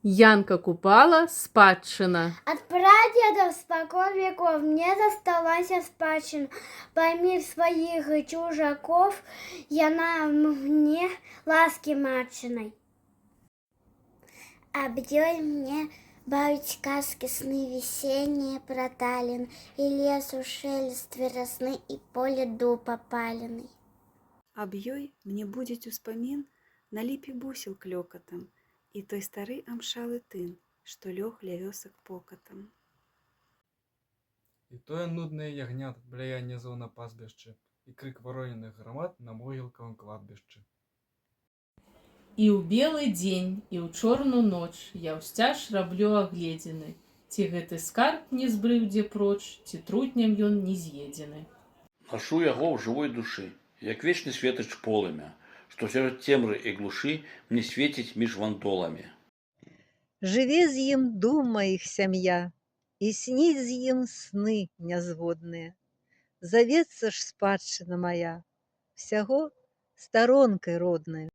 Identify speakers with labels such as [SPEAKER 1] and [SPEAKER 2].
[SPEAKER 1] Янка Купала, спадщина.
[SPEAKER 2] От прадедов спокон веков мне досталась спадщина. Пойми своих чужаков, яна мне ласки матчиной. Объёй мне бавить сказки, сны весенние про Таллин, и лесу шелест веросны, и поле дуб опаленный.
[SPEAKER 3] Аб ёй мне будзець успамін на ліпе бусел клёкатам і той стары амшалы тын, што лёг ля вёсак покатам.
[SPEAKER 4] І тое нуднае ягнят бляянне зоў на пастбішчы, і крык вароненых грамад на могілкавым кладбішчы.
[SPEAKER 1] І ў белы дзень, і ў чорную ноч я ўсцяж раблю агледзіны. Ці гэты скарб не збрыў дзе проч, ці трутнем ён не з'едзены.
[SPEAKER 5] Нашу яго ў жывой душы, як вечны светач полымя, што сярод цемры і глушы мне свеціць між вандоламі.
[SPEAKER 6] Жыве з ім дума іх сям'я, і сніць з ім сны нязводныя. Завецца ж спадчына мая, всяго старонкай роднаю.